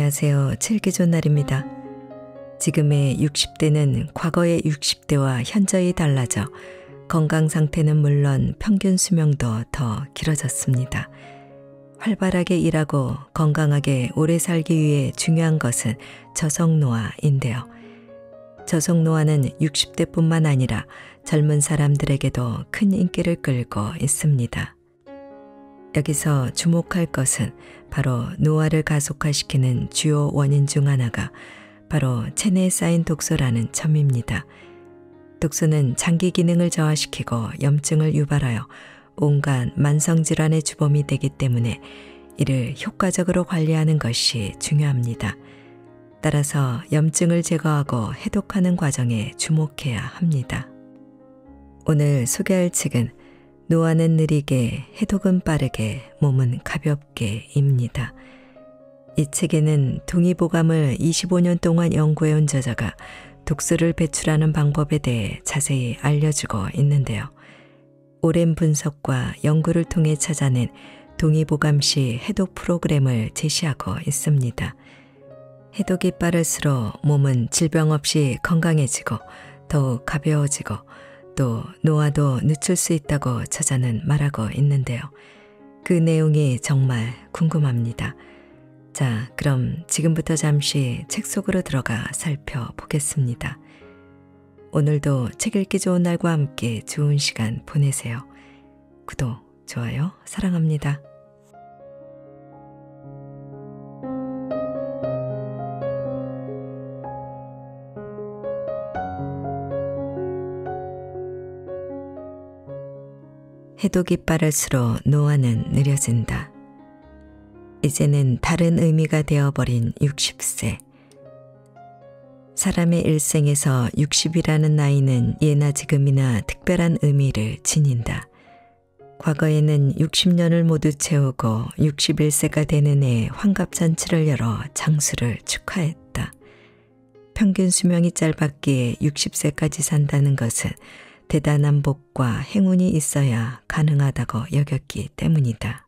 안녕하세요. 칠기존 날입니다. 지금의 60대는 과거의 60대와 현저히 달라져 건강 상태는 물론 평균 수명도 더 길어졌습니다. 활발하게 일하고 건강하게 오래 살기 위해 중요한 것은 저속노화인데요. 저속노화는 60대뿐만 아니라 젊은 사람들에게도 큰 인기를 끌고 있습니다. 여기서 주목할 것은 바로 노화를 가속화시키는 주요 원인 중 하나가 바로 체내에 쌓인 독소라는 점입니다. 독소는 장기 기능을 저하시키고 염증을 유발하여 온갖 만성질환의 주범이 되기 때문에 이를 효과적으로 관리하는 것이 중요합니다. 따라서 염증을 제거하고 해독하는 과정에 주목해야 합니다. 오늘 소개할 책은 노화는 느리게, 해독은 빠르게, 몸은 가볍게입니다. 이 책에는 동의보감을 25년 동안 연구해온 저자가 독소를 배출하는 방법에 대해 자세히 알려주고 있는데요. 오랜 분석과 연구를 통해 찾아낸 동의보감 시 해독 프로그램을 제시하고 있습니다. 해독이 빠를수록 몸은 질병 없이 건강해지고 더욱 가벼워지고 또 노화도 늦출 수 있다고 저자는 말하고 있는데요. 그 내용이 정말 궁금합니다. 자, 그럼 지금부터 잠시 책 속으로 들어가 살펴보겠습니다. 오늘도 책 읽기 좋은 날과 함께 좋은 시간 보내세요. 구독, 좋아요, 사랑합니다. 해독이 빠를수록 노화는 느려진다. 이제는 다른 의미가 되어버린 60세. 사람의 일생에서 60이라는 나이는 예나 지금이나 특별한 의미를 지닌다. 과거에는 60년을 모두 채우고 61세가 되는 해 환갑잔치를 열어 장수를 축하했다. 평균 수명이 짧았기에 60세까지 산다는 것은 대단한 복과 행운이 있어야 가능하다고 여겼기 때문이다.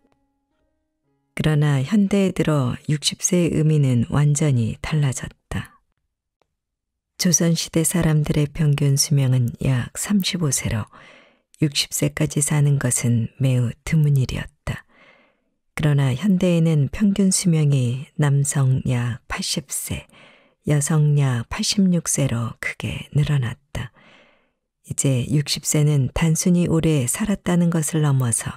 그러나 현대에 들어 60세의 의미는 완전히 달라졌다. 조선시대 사람들의 평균 수명은 약 35세로 60세까지 사는 것은 매우 드문 일이었다. 그러나 현대에는 평균 수명이 남성 약 80세, 여성 약 86세로 크게 늘어났다. 이제 60세는 단순히 오래 살았다는 것을 넘어서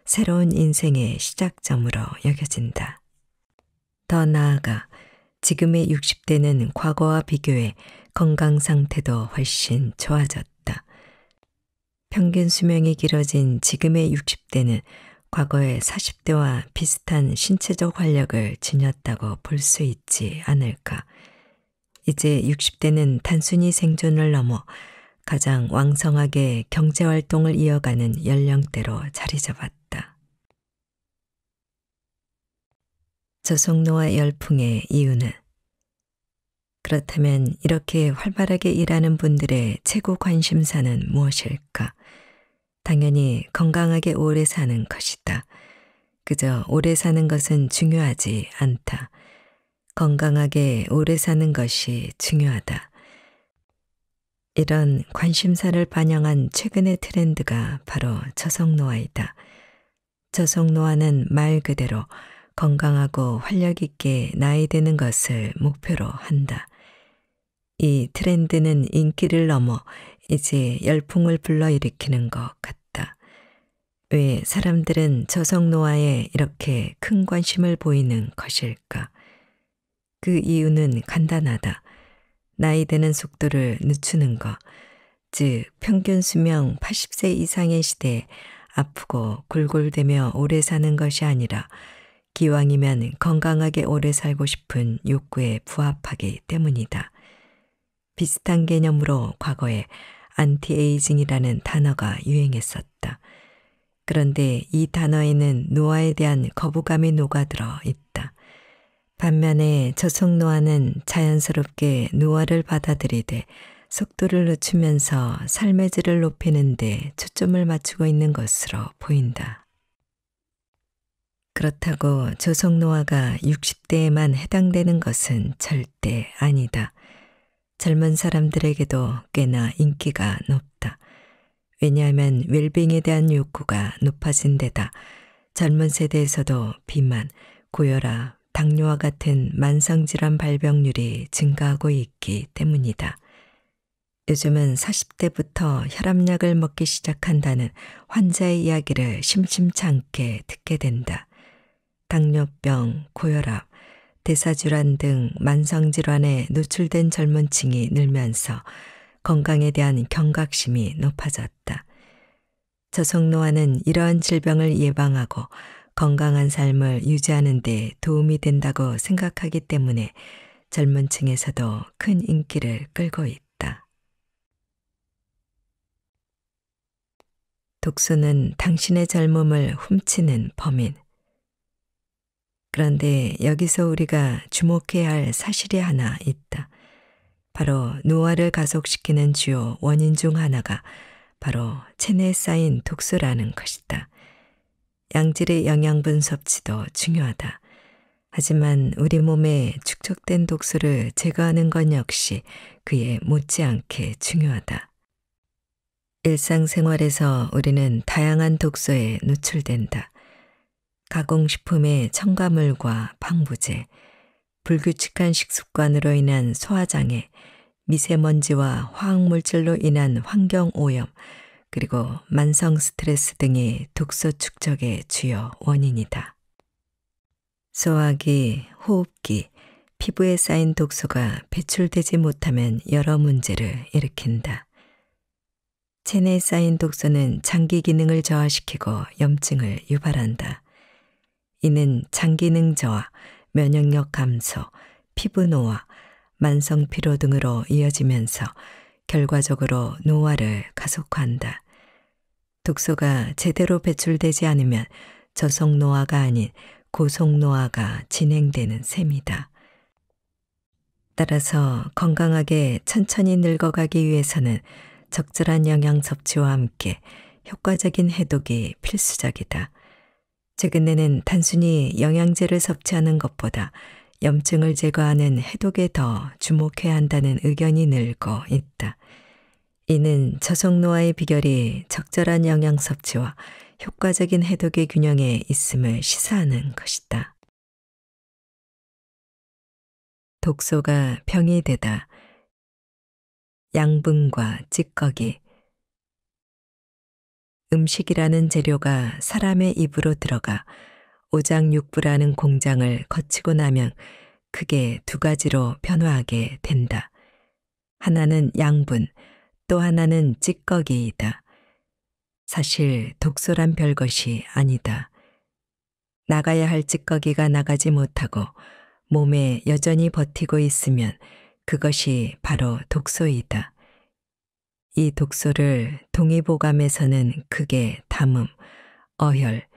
새로운 인생의 시작점으로 여겨진다. 더 나아가 지금의 60대는 과거와 비교해 건강 상태도 훨씬 좋아졌다. 평균 수명이 길어진 지금의 60대는 과거의 40대와 비슷한 신체적 활력을 지녔다고 볼 수 있지 않을까. 이제 60대는 단순히 생존을 넘어 가장 왕성하게 경제활동을 이어가는 연령대로 자리 잡았다. 저속노화 열풍의 이유는? 그렇다면 이렇게 활발하게 일하는 분들의 최고 관심사는 무엇일까? 당연히 건강하게 오래 사는 것이다. 그저 오래 사는 것은 중요하지 않다. 건강하게 오래 사는 것이 중요하다. 이런 관심사를 반영한 최근의 트렌드가 바로 저속노화이다. 저속노화는 말 그대로 건강하고 활력 있게 나이 드는 것을 목표로 한다. 이 트렌드는 인기를 넘어 이제 열풍을 불러일으키는 것 같다. 왜 사람들은 저속노화에 이렇게 큰 관심을 보이는 것일까? 그 이유는 간단하다. 나이 드는 속도를 늦추는 것, 즉 평균 수명 80세 이상의 시대에 아프고 골골대며 오래 사는 것이 아니라 기왕이면 건강하게 오래 살고 싶은 욕구에 부합하기 때문이다. 비슷한 개념으로 과거에 안티에이징이라는 단어가 유행했었다. 그런데 이 단어에는 노화에 대한 거부감이 녹아들어 있다. 반면에 저속노화는 자연스럽게 노화를 받아들이되 속도를 늦추면서 삶의 질을 높이는 데 초점을 맞추고 있는 것으로 보인다. 그렇다고 조성노화가 60대에만 해당되는 것은 절대 아니다. 젊은 사람들에게도 꽤나 인기가 높다. 왜냐하면 웰빙에 대한 욕구가 높아진 데다 젊은 세대에서도 비만, 고혈압, 당뇨와 같은 만성질환 발병률이 증가하고 있기 때문이다. 요즘은 40대부터 혈압약을 먹기 시작한다는 환자의 이야기를 심심찮게 듣게 된다. 당뇨병, 고혈압, 대사질환 등 만성질환에 노출된 젊은 층이 늘면서 건강에 대한 경각심이 높아졌다. 저속노화는 이러한 질병을 예방하고 건강한 삶을 유지하는 데 도움이 된다고 생각하기 때문에 젊은 층에서도 큰 인기를 끌고 있다. 독소는 당신의 젊음을 훔치는 범인. 그런데 여기서 우리가 주목해야 할 사실이 하나 있다. 바로 노화를 가속시키는 주요 원인 중 하나가 바로 체내에 쌓인 독소라는 것이다. 양질의 영양분 섭취도 중요하다. 하지만 우리 몸에 축적된 독소를 제거하는 것 역시 그에 못지않게 중요하다. 일상생활에서 우리는 다양한 독소에 노출된다. 가공식품의 첨가물과 방부제, 불규칙한 식습관으로 인한 소화장애, 미세먼지와 화학물질로 인한 환경오염, 그리고 만성 스트레스 등이 독소 축적의 주요 원인이다. 소화기, 호흡기, 피부에 쌓인 독소가 배출되지 못하면 여러 문제를 일으킨다. 체내에 쌓인 독소는 장기 기능을 저하시키고 염증을 유발한다. 이는 장기능 저하, 면역력 감소, 피부 노화, 만성 피로 등으로 이어지면서 결과적으로 노화를 가속화한다. 독소가 제대로 배출되지 않으면 저속노화가 아닌 고속노화가 진행되는 셈이다. 따라서 건강하게 천천히 늙어가기 위해서는 적절한 영양 섭취와 함께 효과적인 해독이 필수적이다. 최근에는 단순히 영양제를 섭취하는 것보다 염증을 제거하는 해독에 더 주목해야 한다는 의견이 늘고 있다. 이는 저속노화의 비결이 적절한 영양 섭취와 효과적인 해독의 균형에 있음을 시사하는 것이다. 독소가 병이 되다. 양분과 찌꺼기. 음식이라는 재료가 사람의 입으로 들어가 오장육부라는 공장을 거치고 나면 크게 두 가지로 변화하게 된다. 하나는 양분, 또 하나는 찌꺼기이다. 사실 독소란 별것이 아니다. 나가야 할 찌꺼기가 나가지 못하고 몸에 여전히 버티고 있으면 그것이 바로 독소이다. 이 독소를 동의보감에서는 크게 담음, 어혈,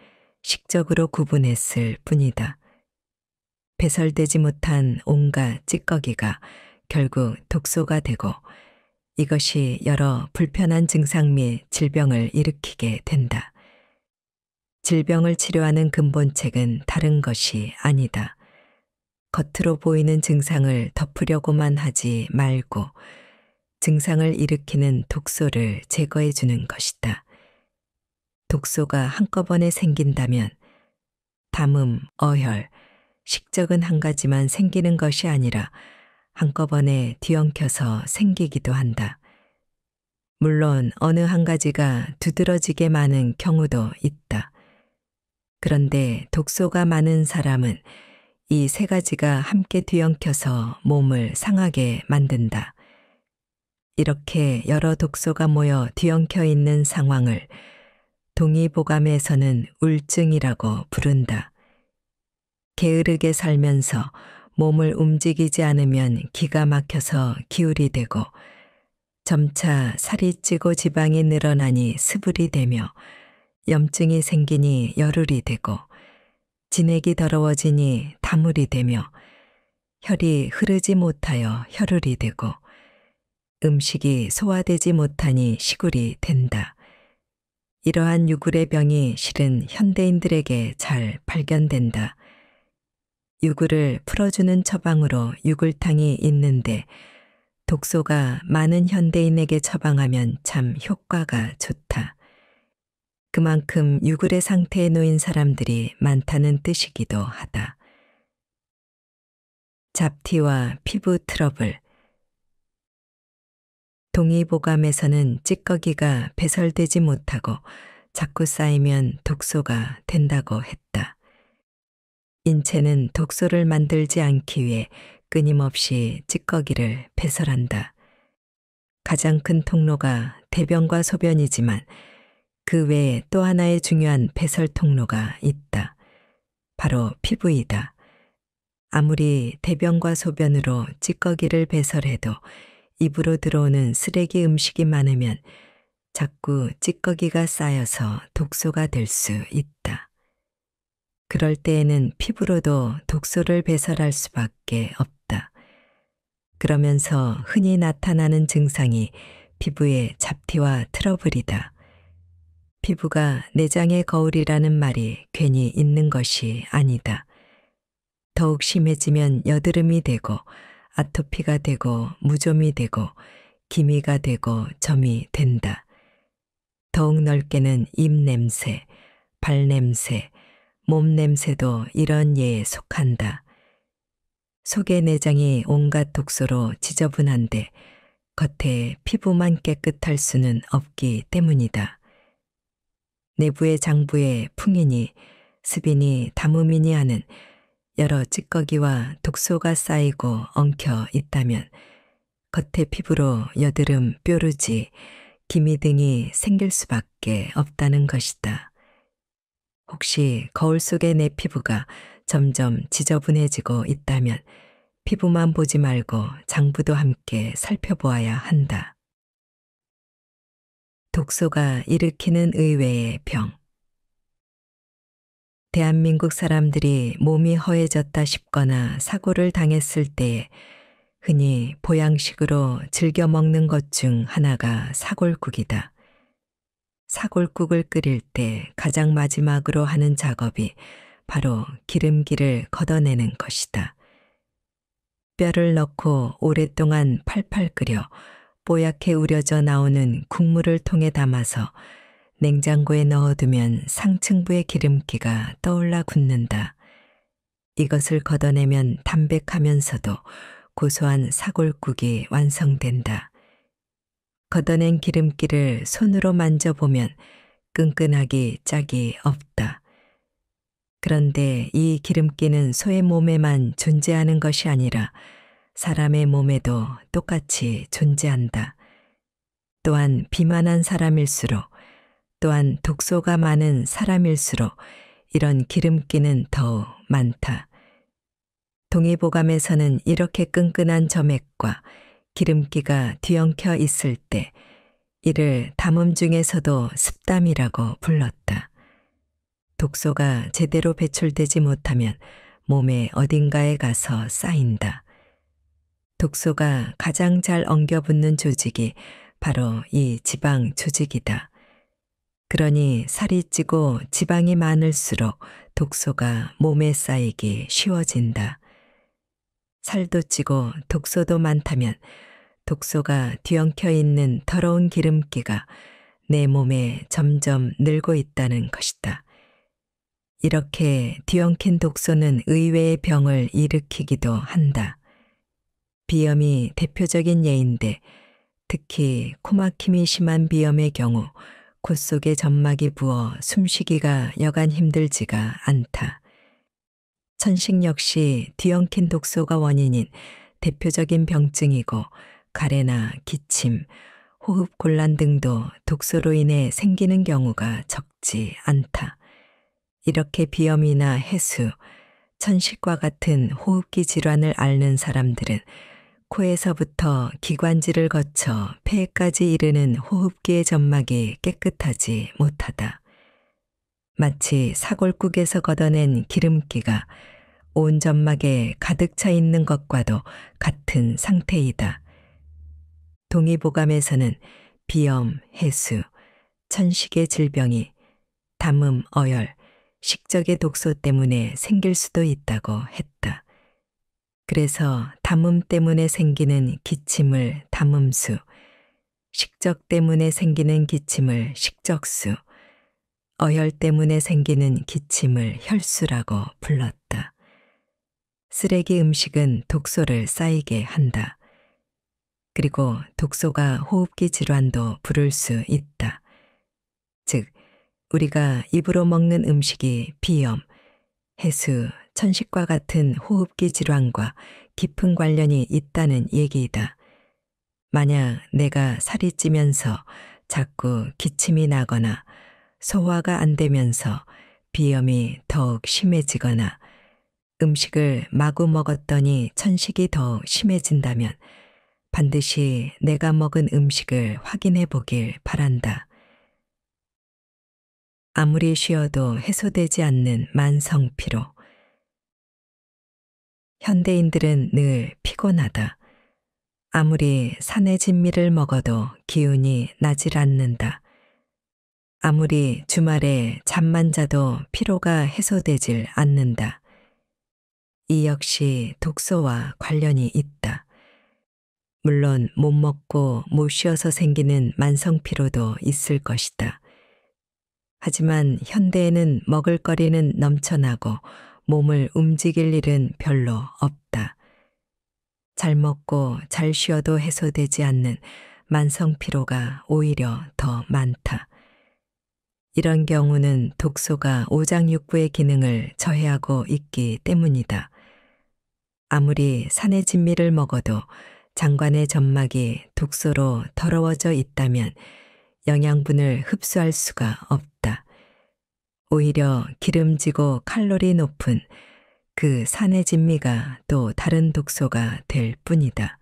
식적으로 구분했을 뿐이다. 배설되지 못한 온갖 찌꺼기가 결국 독소가 되고 이것이 여러 불편한 증상 및 질병을 일으키게 된다. 질병을 치료하는 근본책은 다른 것이 아니다. 겉으로 보이는 증상을 덮으려고만 하지 말고 증상을 일으키는 독소를 제거해 주는 것이다. 독소가 한꺼번에 생긴다면 담음, 어혈, 식적은 한 가지만 생기는 것이 아니라 한꺼번에 뒤엉켜서 생기기도 한다. 물론 어느 한 가지가 두드러지게 많은 경우도 있다. 그런데 독소가 많은 사람은 이 세 가지가 함께 뒤엉켜서 몸을 상하게 만든다. 이렇게 여러 독소가 모여 뒤엉켜 있는 상황을 동의보감에서는 우울증이라고 부른다. 게으르게 살면서 몸을 움직이지 않으면 기가 막혀서 기울이 되고 점차 살이 찌고 지방이 늘어나니 스불이 되며 염증이 생기니 열울이 되고 진액이 더러워지니 다물이 되며 혈이 흐르지 못하여 혈울이 되고 음식이 소화되지 못하니 시굴이 된다. 이러한 유굴의 병이 실은 현대인들에게 잘 발견된다. 유굴을 풀어주는 처방으로 유굴탕이 있는데 독소가 많은 현대인에게 처방하면 참 효과가 좋다. 그만큼 유굴의 상태에 놓인 사람들이 많다는 뜻이기도 하다. 잡티와 피부 트러블. 동의보감에서는 찌꺼기가 배설되지 못하고 자꾸 쌓이면 독소가 된다고 했다. 인체는 독소를 만들지 않기 위해 끊임없이 찌꺼기를 배설한다. 가장 큰 통로가 대변과 소변이지만 그 외에 또 하나의 중요한 배설 통로가 있다. 바로 피부이다. 아무리 대변과 소변으로 찌꺼기를 배설해도 입으로 들어오는 쓰레기 음식이 많으면 자꾸 찌꺼기가 쌓여서 독소가 될 수 있다. 그럴 때에는 피부로도 독소를 배설할 수밖에 없다. 그러면서 흔히 나타나는 증상이 피부의 잡티와 트러블이다. 피부가 내장의 거울이라는 말이 괜히 있는 것이 아니다. 더욱 심해지면 여드름이 되고 아토피가 되고 무좀이 되고 기미가 되고 점이 된다. 더욱 넓게는 입냄새, 발냄새, 몸냄새도 이런 예에 속한다. 속의 내장이 온갖 독소로 지저분한데 겉에 피부만 깨끗할 수는 없기 때문이다. 내부의 장부에 풍이니 습이니 담음이니 하는 여러 찌꺼기와 독소가 쌓이고 엉켜 있다면 겉의 피부로 여드름, 뾰루지, 기미 등이 생길 수밖에 없다는 것이다. 혹시 거울 속의 내 피부가 점점 지저분해지고 있다면 피부만 보지 말고 장부도 함께 살펴보아야 한다. 독소가 일으키는 의외의 병. 대한민국 사람들이 몸이 허해졌다 싶거나 사고를 당했을 때에 흔히 보양식으로 즐겨 먹는 것 중 하나가 사골국이다. 사골국을 끓일 때 가장 마지막으로 하는 작업이 바로 기름기를 걷어내는 것이다. 뼈를 넣고 오랫동안 팔팔 끓여 뽀얗게 우려져 나오는 국물을 통에 담아서 냉장고에 넣어두면 상층부의 기름기가 떠올라 굳는다. 이것을 걷어내면 담백하면서도 고소한 사골국이 완성된다. 걷어낸 기름기를 손으로 만져보면 끈끈하기 짝이 없다. 그런데 이 기름기는 소의 몸에만 존재하는 것이 아니라 사람의 몸에도 똑같이 존재한다. 또한 비만한 사람일수록 또한 독소가 많은 사람일수록 이런 기름기는 더욱 많다. 동의보감에서는 이렇게 끈끈한 점액과 기름기가 뒤엉켜 있을 때 이를 담음 중에서도 습담이라고 불렀다. 독소가 제대로 배출되지 못하면 몸의 어딘가에 가서 쌓인다. 독소가 가장 잘 엉겨붙는 조직이 바로 이 지방 조직이다. 그러니 살이 찌고 지방이 많을수록 독소가 몸에 쌓이기 쉬워진다. 살도 찌고 독소도 많다면 독소가 뒤엉켜 있는 더러운 기름기가 내 몸에 점점 늘고 있다는 것이다. 이렇게 뒤엉킨 독소는 의외의 병을 일으키기도 한다. 비염이 대표적인 예인데 특히 코막힘이 심한 비염의 경우 콧 속에 점막이 부어 숨쉬기가 여간 힘들지가 않다. 천식 역시 뒤엉킨 독소가 원인인 대표적인 병증이고 가래나 기침, 호흡 곤란 등도 독소로 인해 생기는 경우가 적지 않다. 이렇게 비염이나 해수, 천식과 같은 호흡기 질환을 앓는 사람들은 코에서부터 기관지를 거쳐 폐에까지 이르는 호흡기의 점막이 깨끗하지 못하다. 마치 사골국에서 걷어낸 기름기가 온 점막에 가득 차 있는 것과도 같은 상태이다. 동의보감에서는 비염, 해수, 천식의 질병이 담음, 어열, 식적의 독소 때문에 생길 수도 있다고 했다. 그래서 담음 때문에 생기는 기침을 담음수, 식적 때문에 생기는 기침을 식적수, 어열 때문에 생기는 기침을 혈수라고 불렀다. 쓰레기 음식은 독소를 쌓이게 한다. 그리고 독소가 호흡기 질환도 부를 수 있다. 즉, 우리가 입으로 먹는 음식이 비염, 해수, 천식과 같은 호흡기 질환과 깊은 관련이 있다는 얘기이다. 만약 내가 살이 찌면서 자꾸 기침이 나거나 소화가 안 되면서 비염이 더욱 심해지거나 음식을 마구 먹었더니 천식이 더 심해진다면 반드시 내가 먹은 음식을 확인해 보길 바란다. 아무리 쉬어도 해소되지 않는 만성 피로. 현대인들은 늘 피곤하다. 아무리 산의 진미를 먹어도 기운이 나질 않는다. 아무리 주말에 잠만 자도 피로가 해소되질 않는다. 이 역시 독소와 관련이 있다. 물론 못 먹고 못 쉬어서 생기는 만성 피로도 있을 것이다. 하지만 현대에는 먹을거리는 넘쳐나고 몸을 움직일 일은 별로 없다. 잘 먹고 잘 쉬어도 해소되지 않는 만성 피로가 오히려 더 많다. 이런 경우는 독소가 오장육부의 기능을 저해하고 있기 때문이다. 아무리 산의 진미를 먹어도 장관의 점막이 독소로 더러워져 있다면 영양분을 흡수할 수가 없다. 오히려 기름지고 칼로리 높은 그 산의 진미가 또 다른 독소가 될 뿐이다.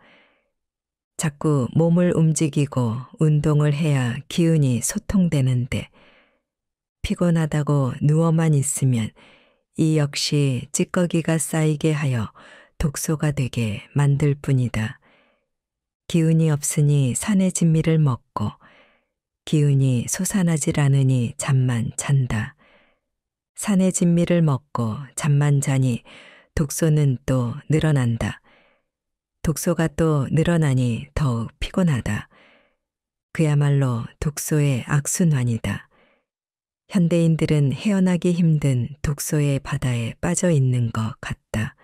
자꾸 몸을 움직이고 운동을 해야 기운이 소통되는데 피곤하다고 누워만 있으면 이 역시 찌꺼기가 쌓이게 하여 독소가 되게 만들 뿐이다. 기운이 없으니 산의 진미를 먹고 기운이 솟아나질 않으니 잠만 잔다. 산의 진미를 먹고 잠만 자니 독소는 또 늘어난다. 독소가 또 늘어나니 더욱 피곤하다. 그야말로 독소의 악순환이다. 현대인들은 헤어나기 힘든 독소의 바다에 빠져 있는 것 같다.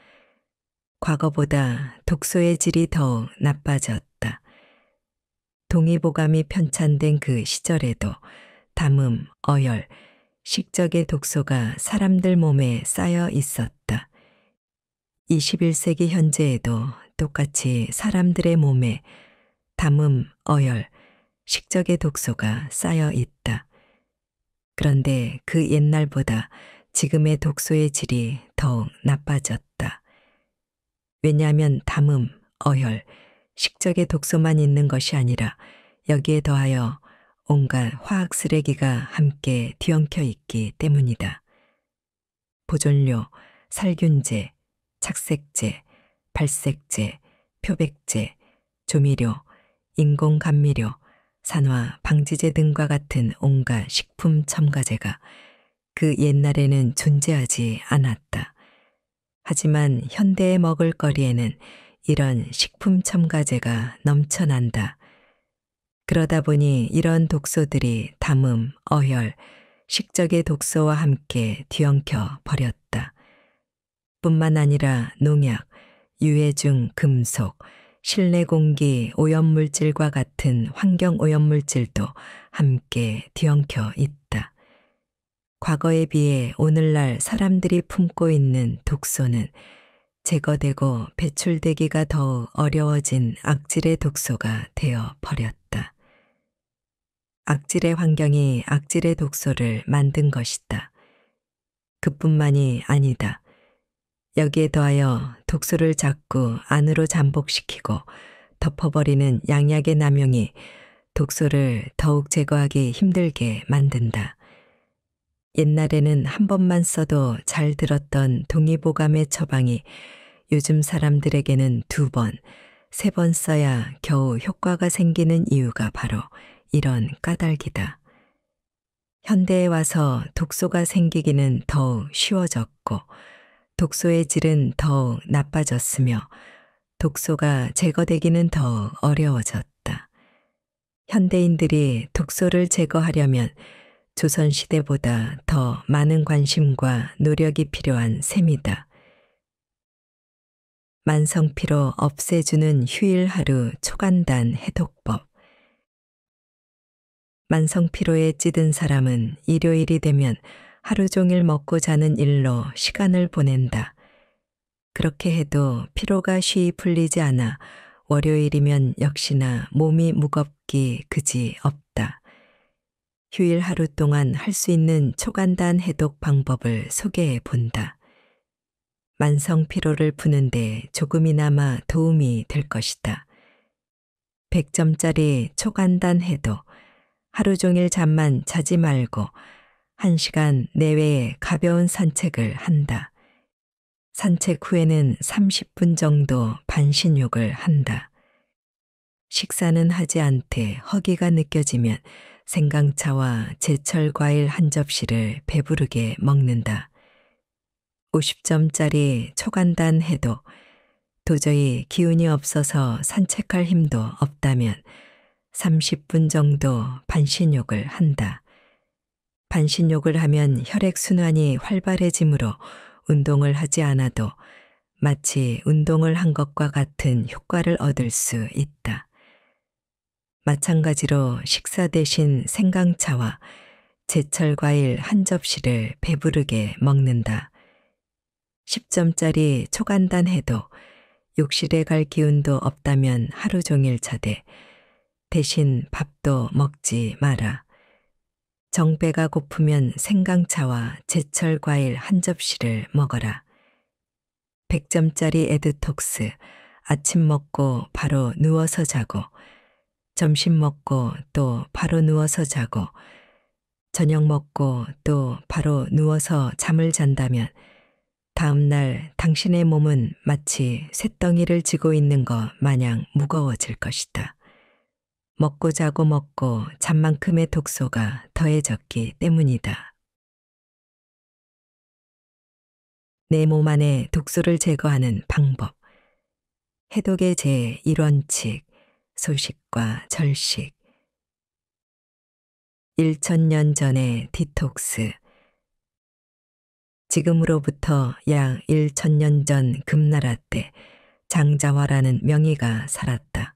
과거보다 독소의 질이 더욱 나빠졌다. 동의보감이 편찬된 그 시절에도 담음, 어열, 식적의 독소가 사람들 몸에 쌓여 있었다. 21세기 현재에도 똑같이 사람들의 몸에 담음, 어열, 식적의 독소가 쌓여 있다. 그런데 그 옛날보다 지금의 독소의 질이 더욱 나빠졌다. 왜냐하면 담음, 어열, 식적의 독소만 있는 것이 아니라 여기에 더하여 온갖 화학 쓰레기가 함께 뒤엉켜 있기 때문이다. 보존료, 살균제, 착색제, 발색제, 표백제, 조미료, 인공감미료, 산화, 방지제 등과 같은 온갖 식품 첨가제가 그 옛날에는 존재하지 않았다. 하지만 현대의 먹을거리에는 이런 식품 첨가제가 넘쳐난다. 그러다 보니 이런 독소들이 담음, 어열, 식적의 독소와 함께 뒤엉켜 버렸다. 뿐만 아니라 농약, 유해중 금속, 실내 공기 오염물질과 같은 환경 오염물질도 함께 뒤엉켜 있다. 과거에 비해 오늘날 사람들이 품고 있는 독소는 제거되고 배출되기가 더욱 어려워진 악질의 독소가 되어 버렸다. 악질의 환경이 악질의 독소를 만든 것이다. 그뿐만이 아니다. 여기에 더하여 독소를 자꾸 안으로 잠복시키고 덮어버리는 양약의 남용이 독소를 더욱 제거하기 힘들게 만든다. 옛날에는 한 번만 써도 잘 들었던 동의보감의 처방이 요즘 사람들에게는 2번, 3번 써야 겨우 효과가 생기는 이유가 바로 이런 까닭이다. 현대에 와서 독소가 생기기는 더욱 쉬워졌고 독소의 질은 더욱 나빠졌으며 독소가 제거되기는 더욱 어려워졌다. 현대인들이 독소를 제거하려면 조선시대보다 더 많은 관심과 노력이 필요한 셈이다. 만성피로 없애주는 휴일 하루 초간단 해독법. 만성피로에 찌든 사람은 일요일이 되면 하루 종일 먹고 자는 일로 시간을 보낸다. 그렇게 해도 피로가 쉬이 풀리지 않아 월요일이면 역시나 몸이 무겁기 그지 없다. 휴일 하루 동안 할 수 있는 초간단 해독 방법을 소개해 본다. 만성 피로를 푸는데 조금이나마 도움이 될 것이다. 100점짜리 초간단 해독. 하루 종일 잠만 자지 말고 1시간 내외에 가벼운 산책을 한다. 산책 후에는 30분 정도 반신욕을 한다. 식사는 하지 않되 허기가 느껴지면 생강차와 제철 과일 한 접시를 배부르게 먹는다. 50점짜리 초간단 해독. 도저히 기운이 없어서 산책할 힘도 없다면 30분 정도 반신욕을 한다. 반신욕을 하면 혈액순환이 활발해지므로 운동을 하지 않아도 마치 운동을 한 것과 같은 효과를 얻을 수 있다. 마찬가지로 식사 대신 생강차와 제철 과일 한 접시를 배부르게 먹는다. 10점짜리 초간단 해독. 욕실에 갈 기운도 없다면 하루 종일 자되 대신 밥도 먹지 마라. 정배가 고프면 생강차와 제철 과일 한 접시를 먹어라. 100점짜리 에드톡스. 아침 먹고 바로 누워서 자고, 점심 먹고 또 바로 누워서 자고, 저녁 먹고 또 바로 누워서 잠을 잔다면 다음 날 당신의 몸은 마치 쇳덩이를 지고 있는 것 마냥 무거워질 것이다. 먹고 자고 먹고 잠만큼의 독소가 더해졌기 때문이다. 내 몸 안에 독소를 제거하는 방법. 해독의 제1원칙, 소식과 절식. 1000년 전의 디톡스. 지금으로부터 약 1000년 전 금나라 때 장자화라는 명의가 살았다.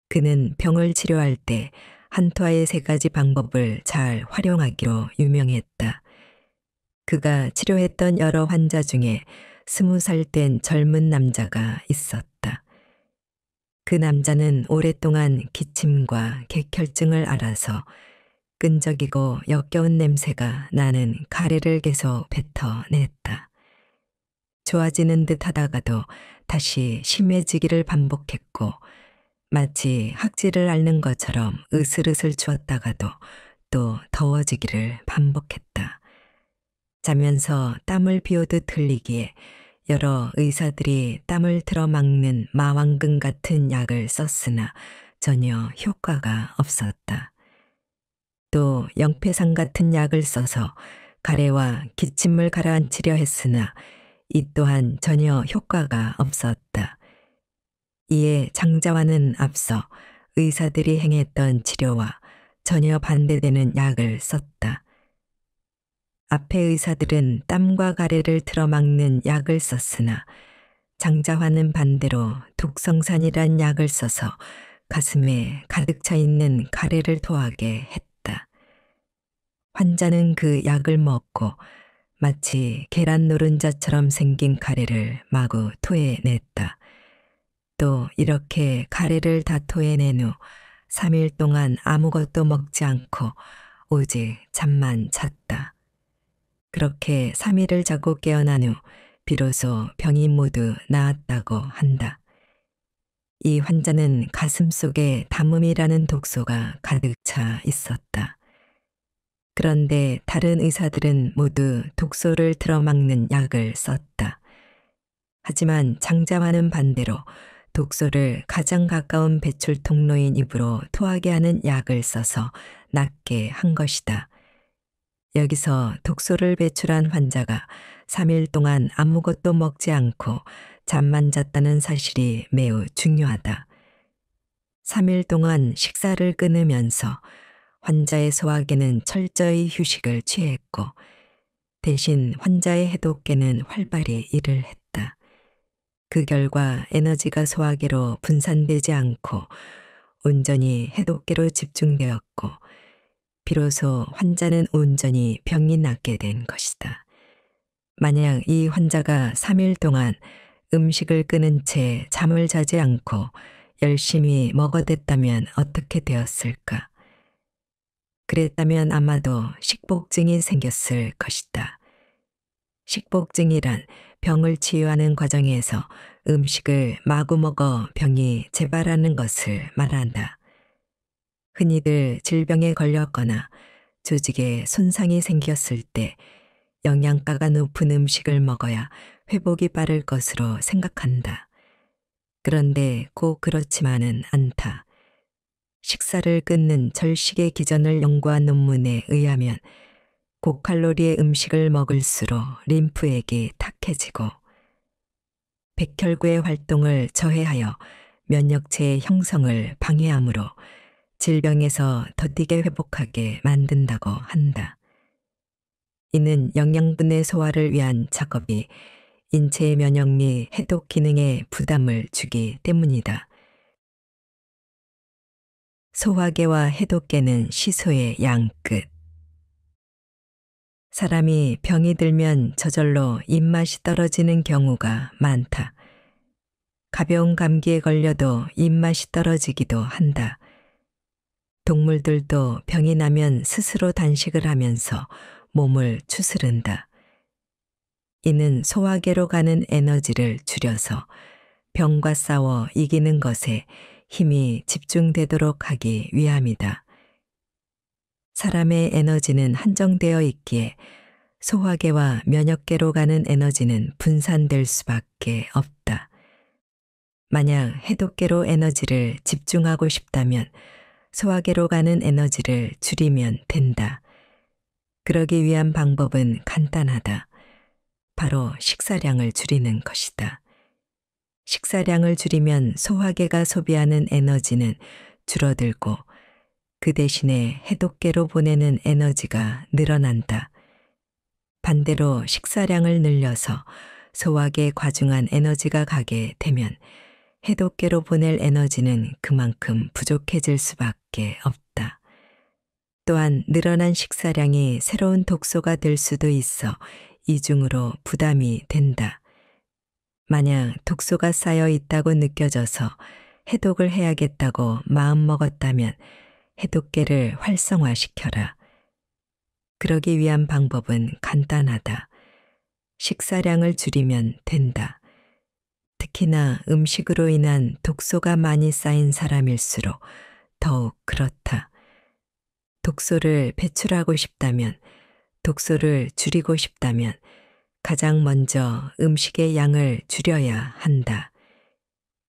그는 병을 치료할 때 한투아의 3가지 방법을 잘 활용하기로 유명했다. 그가 치료했던 여러 환자 중에 20살 된 젊은 남자가 있었다. 그 남자는 오랫동안 기침과 객혈증을 앓아서 끈적이고 역겨운 냄새가 나는 가래를 계속 뱉어냈다. 좋아지는 듯 하다가도 다시 심해지기를 반복했고 마치 학지를 앓는 것처럼 으슬으슬 추웠다가도 또 더워지기를 반복했다. 자면서 땀을 비오듯 흘리기에 여러 의사들이 땀을 틀어막는 마왕근 같은 약을 썼으나 전혀 효과가 없었다. 또 영패산 같은 약을 써서 가래와 기침을 가라앉히려 했으나 이 또한 전혀 효과가 없었다. 이에 장자와는 앞서 의사들이 행했던 치료와 전혀 반대되는 약을 썼다. 앞의 의사들은 땀과 가래를 틀어막는 약을 썼으나 장자와는 반대로 독성산이란 약을 써서 가슴에 가득 차 있는 가래를 토하게 했다. 환자는 그 약을 먹고 마치 계란 노른자처럼 생긴 가래를 마구 토해냈다. 또 이렇게 가래를 다 토해낸 후 3일 동안 아무것도 먹지 않고 오직 잠만 잤다. 그렇게 3일을 자고 깨어난 후 비로소 병이 모두 나았다고 한다. 이 환자는 가슴 속에 담음이라는 독소가 가득 차 있었다. 그런데 다른 의사들은 모두 독소를 틀어막는 약을 썼다. 하지만 장자와는 반대로 독소를 가장 가까운 배출 통로인 입으로 토하게 하는 약을 써서 낫게 한 것이다. 여기서 독소를 배출한 환자가 3일 동안 아무것도 먹지 않고 잠만 잤다는 사실이 매우 중요하다. 3일 동안 식사를 끊으면서 환자의 소화계는 철저히 휴식을 취했고 대신 환자의 해독계는 활발히 일을 했다. 그 결과 에너지가 소화계로 분산되지 않고 온전히 해독계로 집중되었고 비로소 환자는 온전히 병이 낫게 된 것이다. 만약 이 환자가 3일 동안 음식을 끊은 채 잠을 자지 않고 열심히 먹어댔다면 어떻게 되었을까? 그랬다면 아마도 식복증이 생겼을 것이다. 식복증이란 병을 치유하는 과정에서 음식을 마구 먹어 병이 재발하는 것을 말한다. 흔히들 질병에 걸렸거나 조직에 손상이 생겼을 때 영양가가 높은 음식을 먹어야 회복이 빠를 것으로 생각한다. 그런데 꼭 그렇지만은 않다. 식사를 끊는 절식의 기전을 연구한 논문에 의하면 고칼로리의 음식을 먹을수록 림프액이 탁해지고 백혈구의 활동을 저해하여 면역체의 형성을 방해하므로 질병에서 더디게 회복하게 만든다고 한다. 이는 영양분의 소화를 위한 작업이 인체의 면역 및 해독 기능에 부담을 주기 때문이다. 소화계와 해독계는 시소의 양 끝. 사람이 병이 들면 저절로 입맛이 떨어지는 경우가 많다. 가벼운 감기에 걸려도 입맛이 떨어지기도 한다. 동물들도 병이 나면 스스로 단식을 하면서 몸을 추스른다. 이는 소화계로 가는 에너지를 줄여서 병과 싸워 이기는 것에 힘이 집중되도록 하기 위함이다. 사람의 에너지는 한정되어 있기에 소화계와 면역계로 가는 에너지는 분산될 수밖에 없다. 만약 해독계로 에너지를 집중하고 싶다면 소화계로 가는 에너지를 줄이면 된다. 그러기 위한 방법은 간단하다. 바로 식사량을 줄이는 것이다. 식사량을 줄이면 소화계가 소비하는 에너지는 줄어들고 그 대신에 해독계로 보내는 에너지가 늘어난다. 반대로 식사량을 늘려서 소화계에 과중한 에너지가 가게 되면 해독계로 보낼 에너지는 그만큼 부족해질 수밖에 없다. 또한 늘어난 식사량이 새로운 독소가 될 수도 있어 이중으로 부담이 된다. 만약 독소가 쌓여 있다고 느껴져서 해독을 해야겠다고 마음먹었다면 해독계를 활성화시켜라. 그러기 위한 방법은 간단하다. 식사량을 줄이면 된다. 특히나 음식으로 인한 독소가 많이 쌓인 사람일수록 더욱 그렇다. 독소를 배출하고 싶다면, 독소를 줄이고 싶다면 가장 먼저 음식의 양을 줄여야 한다.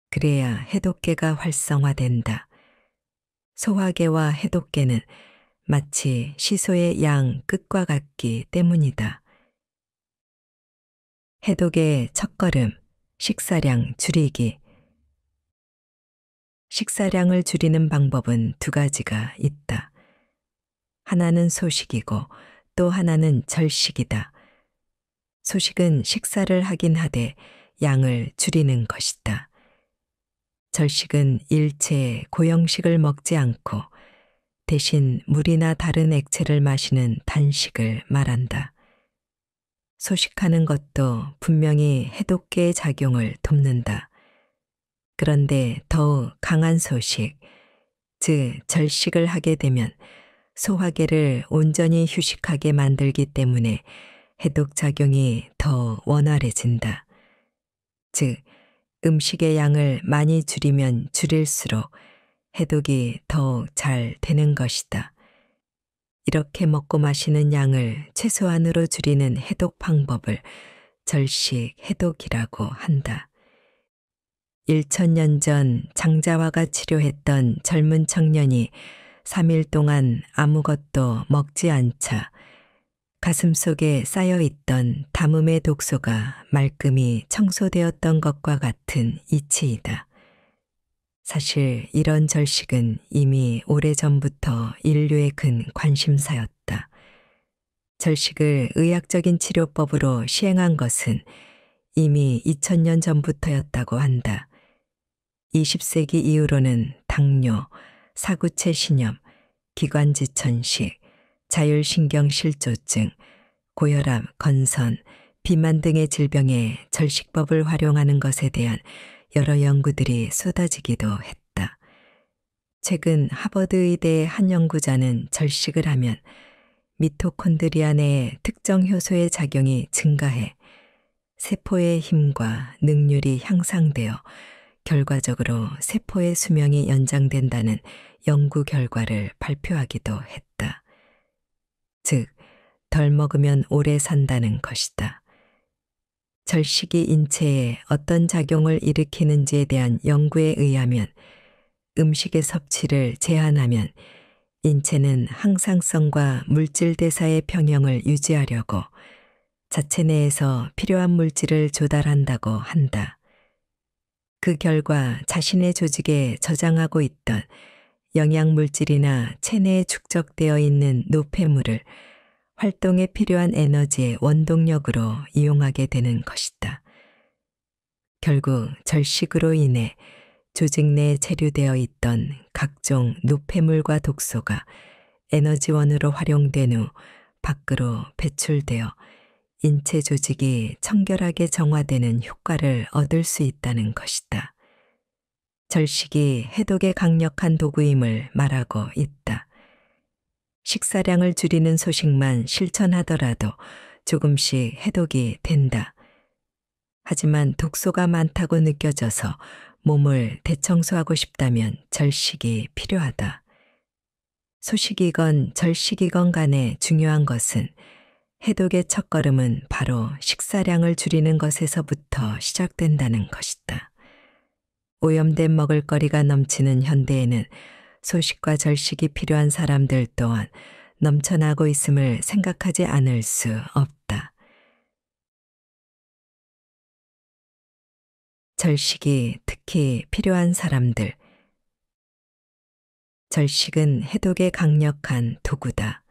그래야 해독계가 활성화된다. 소화계와 해독계는 마치 시소의 양 끝과 같기 때문이다. 해독의 첫걸음, 식사량 줄이기. 식사량을 줄이는 방법은 두 가지가 있다. 하나는 소식이고 또 하나는 절식이다. 소식은 식사를 하긴 하되 양을 줄이는 것이다. 절식은 일체 고형식을 먹지 않고 대신 물이나 다른 액체를 마시는 단식을 말한다. 소식하는 것도 분명히 해독계의 작용을 돕는다. 그런데 더욱 강한 소식, 즉 절식을 하게 되면 소화계를 온전히 휴식하게 만들기 때문에 해독작용이 더 원활해진다. 즉, 음식의 양을 많이 줄이면 줄일수록 해독이 더욱 잘 되는 것이다. 이렇게 먹고 마시는 양을 최소한으로 줄이는 해독 방법을 절식 해독이라고 한다. 1000년 전 장자와가 치료했던 젊은 청년이 3일 동안 아무것도 먹지 않자 가슴속에 쌓여있던 담음의 독소가 말끔히 청소되었던 것과 같은 이치이다. 사실 이런 절식은 이미 오래전부터 인류의 큰 관심사였다. 절식을 의학적인 치료법으로 시행한 것은 이미 2000년 전부터였다고 한다. 20세기 이후로는 당뇨, 사구체 신염, 기관지천식, 자율신경실조증, 고혈압, 건선, 비만 등의 질병에 절식법을 활용하는 것에 대한 여러 연구들이 쏟아지기도 했다. 최근 하버드 의대의 한 연구자는 절식을 하면 미토콘드리아 내의 특정 효소의 작용이 증가해 세포의 힘과 능률이 향상되어 결과적으로 세포의 수명이 연장된다는 연구 결과를 발표하기도 했다. 즉, 덜 먹으면 오래 산다는 것이다. 절식이 인체에 어떤 작용을 일으키는지에 대한 연구에 의하면 음식의 섭취를 제한하면 인체는 항상성과 물질 대사의 평형을 유지하려고 자체 내에서 필요한 물질을 조달한다고 한다. 그 결과 자신의 조직에 저장하고 있던 영양물질이나 체내에 축적되어 있는 노폐물을 활동에 필요한 에너지의 원동력으로 이용하게 되는 것이다. 결국 절식으로 인해 조직 내에 체류되어 있던 각종 노폐물과 독소가 에너지원으로 활용된 후 밖으로 배출되어 인체 조직이 청결하게 정화되는 효과를 얻을 수 있다는 것이다. 절식이 해독에 강력한 도구임을 말하고 있다. 식사량을 줄이는 소식만 실천하더라도 조금씩 해독이 된다. 하지만 독소가 많다고 느껴져서 몸을 대청소하고 싶다면 절식이 필요하다. 소식이건 절식이건 간에 중요한 것은 해독의 첫걸음은 바로 식사량을 줄이는 것에서부터 시작된다는 것이다. 오염된 먹을거리가 넘치는 현대에는 소식과 절식이 필요한 사람들 또한 넘쳐나고 있음을 생각하지 않을 수 없다. 절식이 특히 필요한 사람들. 절식은 해독에 강력한 도구다.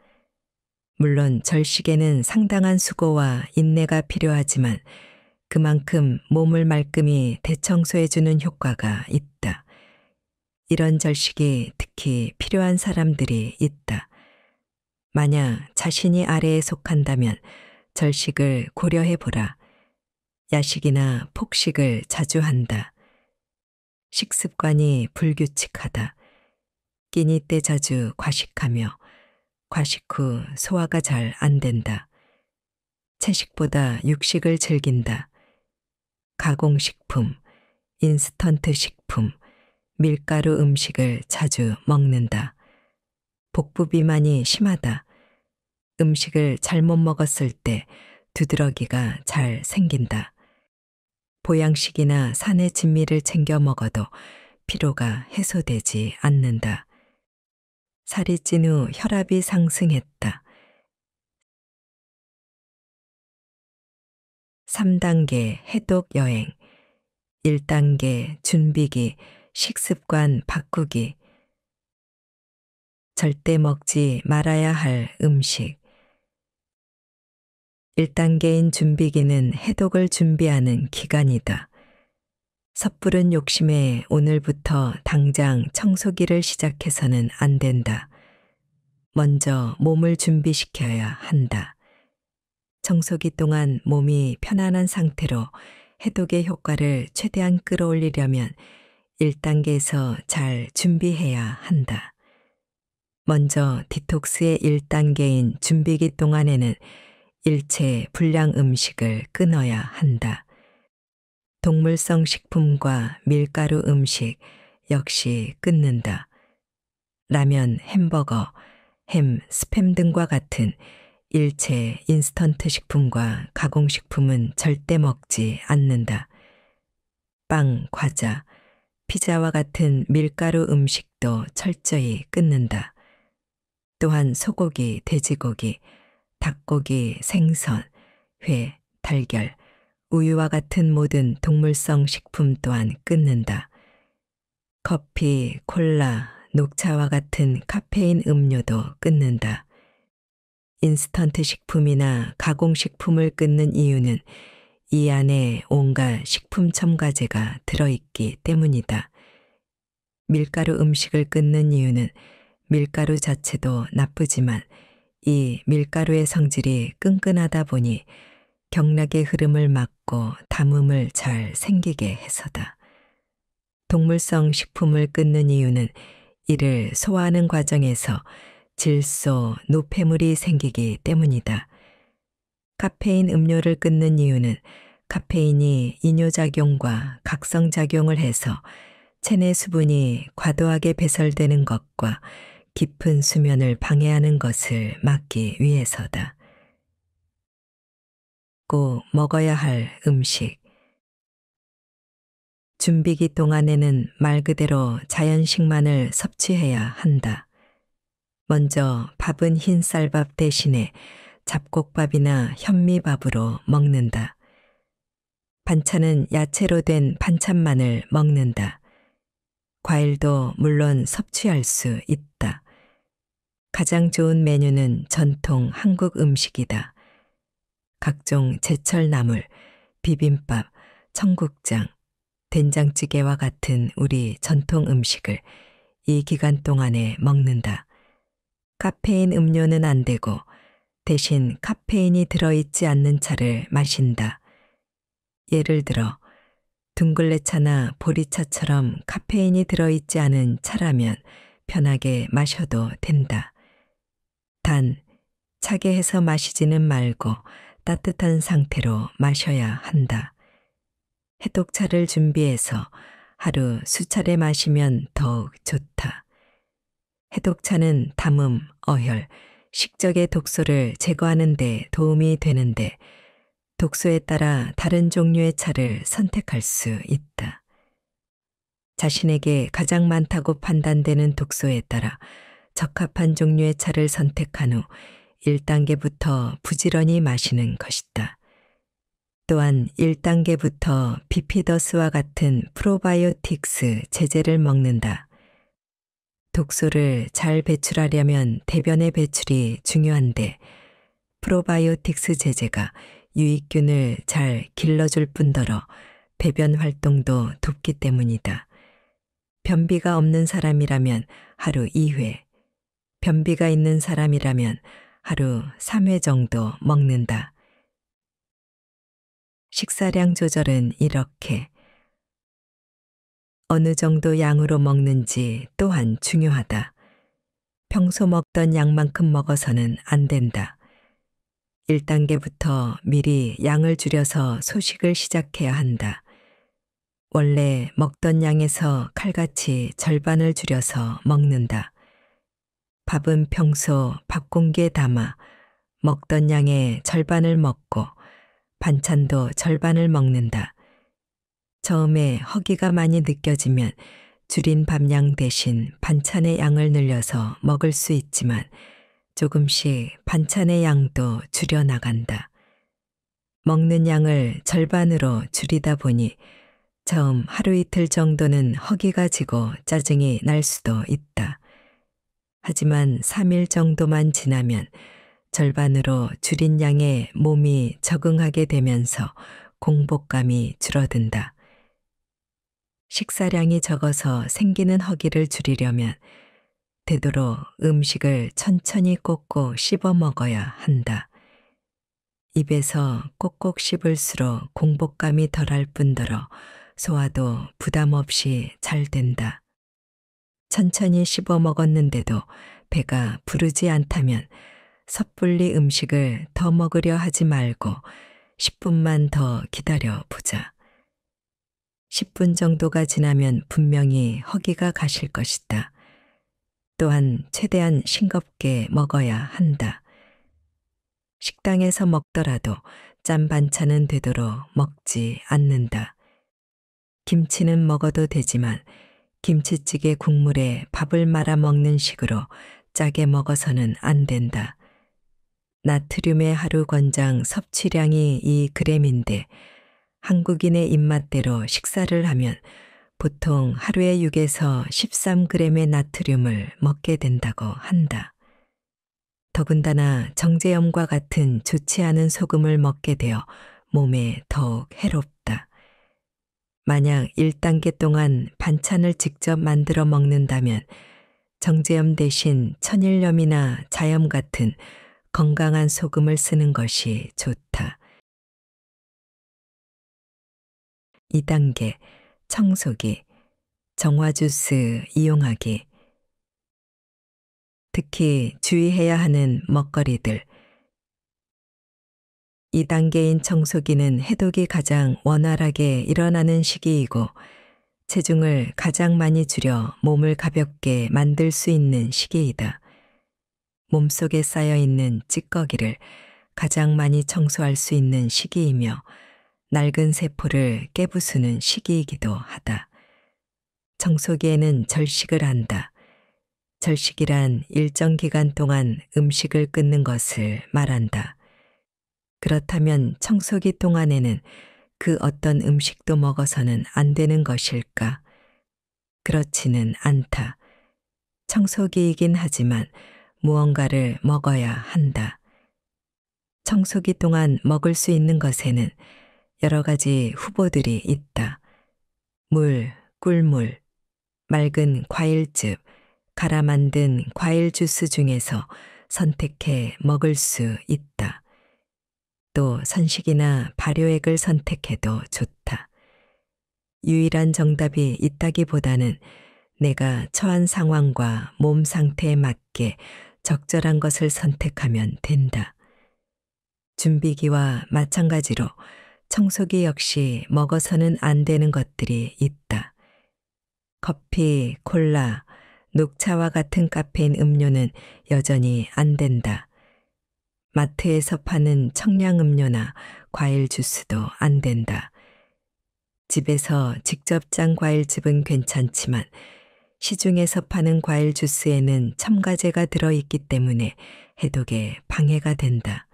물론 절식에는 상당한 수고와 인내가 필요하지만 그만큼 몸을 말끔히 대청소해주는 효과가 있다. 이런 절식이 특히 필요한 사람들이 있다. 만약 자신이 아래에 속한다면 절식을 고려해보라. 야식이나 폭식을 자주 한다. 식습관이 불규칙하다. 끼니 때 자주 과식하며 과식 후 소화가 잘 안 된다. 채식보다 육식을 즐긴다. 가공식품, 인스턴트 식품, 밀가루 음식을 자주 먹는다. 복부 비만이 심하다. 음식을 잘못 먹었을 때 두드러기가 잘 생긴다. 보양식이나 산의 진미를 챙겨 먹어도 피로가 해소되지 않는다. 살이 찐 후 혈압이 상승했다. 3단계 해독 여행. 1단계 준비기, 식습관 바꾸기. 절대 먹지 말아야 할 음식. 1단계인 준비기는 해독을 준비하는 기간이다. 섣부른 욕심에 오늘부터 당장 청소기를 시작해서는 안 된다. 먼저 몸을 준비시켜야 한다. 청소기 동안 몸이 편안한 상태로 해독의 효과를 최대한 끌어올리려면 1단계에서 잘 준비해야 한다. 먼저 디톡스의 1단계인 준비기 동안에는 일체 불량 음식을 끊어야 한다. 동물성 식품과 밀가루 음식 역시 끊는다. 라면, 햄버거, 햄, 스팸 등과 같은 일체 인스턴트 식품과 가공식품은 절대 먹지 않는다. 빵, 과자, 피자와 같은 밀가루 음식도 철저히 끊는다. 또한 소고기, 돼지고기, 닭고기, 생선, 회, 달걀, 우유와 같은 모든 동물성 식품 또한 끊는다. 커피, 콜라, 녹차와 같은 카페인 음료도 끊는다. 인스턴트 식품이나 가공식품을 끊는 이유는 이 안에 온갖 식품 첨가제가 들어있기 때문이다. 밀가루 음식을 끊는 이유는 밀가루 자체도 나쁘지만 이 밀가루의 성질이 끈끈하다 보니 경락의 흐름을 막고 담음을 잘 생기게 해서다. 동물성 식품을 끊는 이유는 이를 소화하는 과정에서 질소, 노폐물이 생기기 때문이다. 카페인 음료를 끊는 이유는 카페인이 이뇨작용과 각성작용을 해서 체내 수분이 과도하게 배설되는 것과 깊은 수면을 방해하는 것을 막기 위해서다. 꼭 먹어야 할 음식. 준비기 동안에는 말 그대로 자연식만을 섭취해야 한다. 먼저 밥은 흰 쌀밥 대신에 잡곡밥이나 현미밥으로 먹는다. 반찬은 야채로 된 반찬만을 먹는다. 과일도 물론 섭취할 수 있다. 가장 좋은 메뉴는 전통 한국 음식이다. 각종 제철 나물, 비빔밥, 청국장, 된장찌개와 같은 우리 전통 음식을 이 기간 동안에 먹는다. 카페인 음료는 안 되고 대신 카페인이 들어있지 않는 차를 마신다. 예를 들어 둥글레차나 보리차처럼 카페인이 들어있지 않은 차라면 편하게 마셔도 된다. 단, 차게 해서 마시지는 말고 따뜻한 상태로 마셔야 한다. 해독차를 준비해서 하루 수차례 마시면 더욱 좋다. 해독차는 담음, 어혈, 식적의 독소를 제거하는 데 도움이 되는데 독소에 따라 다른 종류의 차를 선택할 수 있다. 자신에게 가장 많다고 판단되는 독소에 따라 적합한 종류의 차를 선택한 후 1단계부터 부지런히 마시는 것이다. 또한 1단계부터 비피더스와 같은 프로바이오틱스 제제를 먹는다. 독소를 잘 배출하려면 대변의 배출이 중요한데 프로바이오틱스 제제가 유익균을 잘 길러줄 뿐더러 배변 활동도 돕기 때문이다. 변비가 없는 사람이라면 하루 2회, 변비가 있는 사람이라면 하루 3회 정도 먹는다. 식사량 조절은 이렇게 어느 정도 양으로 먹는지 또한 중요하다. 평소 먹던 양만큼 먹어서는 안 된다. 1단계부터 미리 양을 줄여서 소식을 시작해야 한다. 원래 먹던 양에서 칼같이 절반을 줄여서 먹는다. 밥은 평소 밥 공기에 담아 먹던 양의 절반을 먹고 반찬도 절반을 먹는다. 처음에 허기가 많이 느껴지면 줄인 밥량 대신 반찬의 양을 늘려서 먹을 수 있지만 조금씩 반찬의 양도 줄여나간다. 먹는 양을 절반으로 줄이다 보니 처음 하루 이틀 정도는 허기가 지고 짜증이 날 수도 있다. 하지만 3일 정도만 지나면 절반으로 줄인 양에 몸이 적응하게 되면서 공복감이 줄어든다. 식사량이 적어서 생기는 허기를 줄이려면 되도록 음식을 천천히 꼭꼭 씹어 먹어야 한다. 입에서 꼭꼭 씹을수록 공복감이 덜할 뿐더러 소화도 부담 없이 잘 된다. 천천히 씹어 먹었는데도 배가 부르지 않다면 섣불리 음식을 더 먹으려 하지 말고 10분만 더 기다려 보자. 10분 정도가 지나면 분명히 허기가 가실 것이다. 또한 최대한 싱겁게 먹어야 한다. 식당에서 먹더라도 짠 반찬은 되도록 먹지 않는다. 김치는 먹어도 되지만 김치찌개 국물에 밥을 말아 먹는 식으로 짜게 먹어서는 안 된다. 나트륨의 하루 권장 섭취량이 2g인데 한국인의 입맛대로 식사를 하면 보통 하루에 6에서 13g의 나트륨을 먹게 된다고 한다. 더군다나 정제염과 같은 좋지 않은 소금을 먹게 되어 몸에 더욱 해롭다. 만약 1단계 동안 반찬을 직접 만들어 먹는다면 정제염 대신 천일염이나 자염 같은 건강한 소금을 쓰는 것이 좋다. 2단계 청소기, 정화주스 이용하기. 특히 주의해야 하는 먹거리들. 2단계인 청소기는 해독이 가장 원활하게 일어나는 시기이고 체중을 가장 많이 줄여 몸을 가볍게 만들 수 있는 시기이다. 몸속에 쌓여있는 찌꺼기를 가장 많이 청소할 수 있는 시기이며 낡은 세포를 깨부수는 시기이기도 하다. 청소기에는 절식을 한다. 절식이란 일정 기간 동안 음식을 끊는 것을 말한다. 그렇다면 청소기 동안에는 그 어떤 음식도 먹어서는 안 되는 것일까? 그렇지는 않다. 청소기이긴 하지만 무언가를 먹어야 한다. 청소기 동안 먹을 수 있는 것에는 여러 가지 후보들이 있다. 물, 꿀물, 맑은 과일즙, 갈아 만든 과일 주스 중에서 선택해 먹을 수 있다. 또 선식이나 발효액을 선택해도 좋다. 유일한 정답이 있다기보다는 내가 처한 상황과 몸 상태에 맞게 적절한 것을 선택하면 된다. 준비기와 마찬가지로 청소기 역시 먹어서는 안 되는 것들이 있다. 커피, 콜라, 녹차와 같은 카페인 음료는 여전히 안 된다. 마트에서 파는 청량음료나 과일 주스도 안 된다. 집에서 직접 짠 과일즙은 괜찮지만 시중에서 파는 과일 주스에는 첨가제가 들어있기 때문에 해독에 방해가 된다.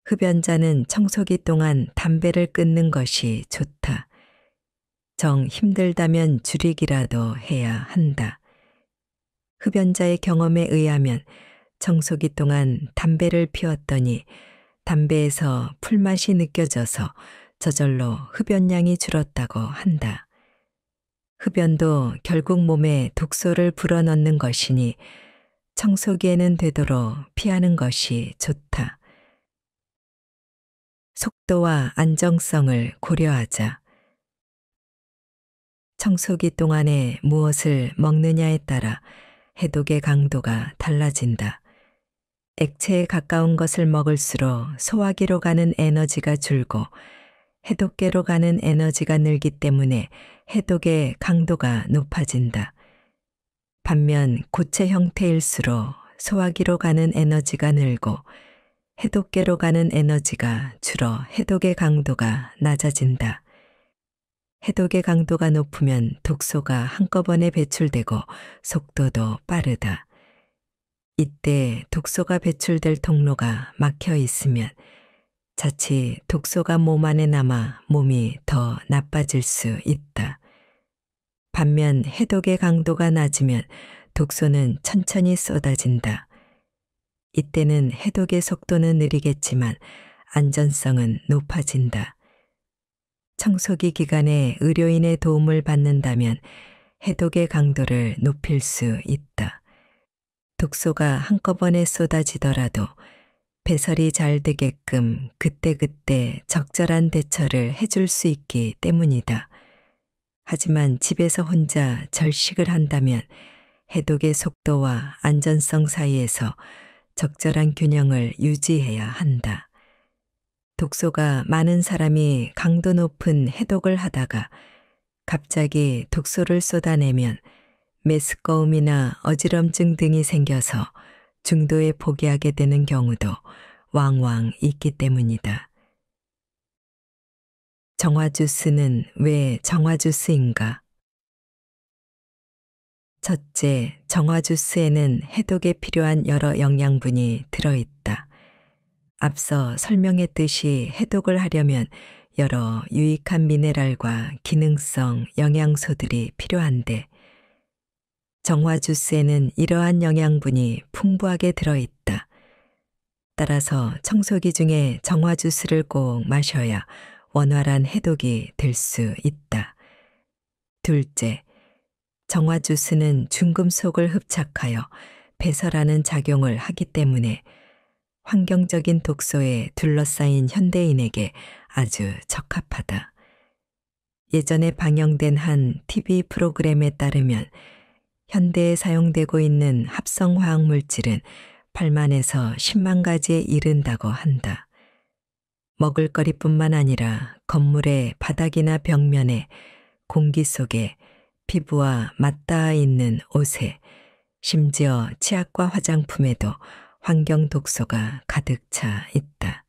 흡연자는 청소기 동안 담배를 끊는 것이 좋다. 정 힘들다면 줄이기라도 해야 한다. 흡연자의 경험에 의하면 청소기 동안 담배를 피웠더니 담배에서 풀맛이 느껴져서 저절로 흡연량이 줄었다고 한다. 흡연도 결국 몸에 독소를 불어넣는 것이니 청소기에는 되도록 피하는 것이 좋다. 속도와 안정성을 고려하자. 청소기 동안에 무엇을 먹느냐에 따라 해독의 강도가 달라진다. 액체에 가까운 것을 먹을수록 소화기로 가는 에너지가 줄고 해독계로 가는 에너지가 늘기 때문에 해독의 강도가 높아진다. 반면 고체 형태일수록 소화기로 가는 에너지가 늘고 해독계로 가는 에너지가 줄어 해독의 강도가 낮아진다. 해독의 강도가 높으면 독소가 한꺼번에 배출되고 속도도 빠르다. 이때 독소가 배출될 통로가 막혀 있으면 자칫 독소가 몸 안에 남아 몸이 더 나빠질 수 있다. 반면 해독의 강도가 낮으면 독소는 천천히 쏟아진다. 이때는 해독의 속도는 느리겠지만 안전성은 높아진다. 청소기 기간에 의료인의 도움을 받는다면 해독의 강도를 높일 수 있다. 독소가 한꺼번에 쏟아지더라도 배설이 잘 되게끔 그때그때 적절한 대처를 해줄 수 있기 때문이다. 하지만 집에서 혼자 절식을 한다면 해독의 속도와 안전성 사이에서 적절한 균형을 유지해야 한다. 독소가 많은 사람이 강도 높은 해독을 하다가 갑자기 독소를 쏟아내면 메스꺼움이나 어지럼증 등이 생겨서 중도에 포기하게 되는 경우도 왕왕 있기 때문이다. 정화주스는 왜 정화주스인가? 첫째, 정화주스에는 해독에 필요한 여러 영양분이 들어있다. 앞서 설명했듯이 해독을 하려면 여러 유익한 미네랄과 기능성 영양소들이 필요한데 정화 주스에는 이러한 영양분이 풍부하게 들어있다. 따라서 청소기 중에 정화 주스를 꼭 마셔야 원활한 해독이 될 수 있다. 둘째, 정화 주스는 중금속을 흡착하여 배설하는 작용을 하기 때문에 환경적인 독소에 둘러싸인 현대인에게 아주 적합하다. 예전에 방영된 한 TV 프로그램에 따르면 현대에 사용되고 있는 합성 화학 물질은 8만에서 10만 가지에 이른다고 한다. 먹을거리뿐만 아니라 건물의 바닥이나 벽면에, 공기 속에, 피부와 맞닿아 있는 옷에, 심지어 치약과 화장품에도 환경 독소가 가득 차 있다.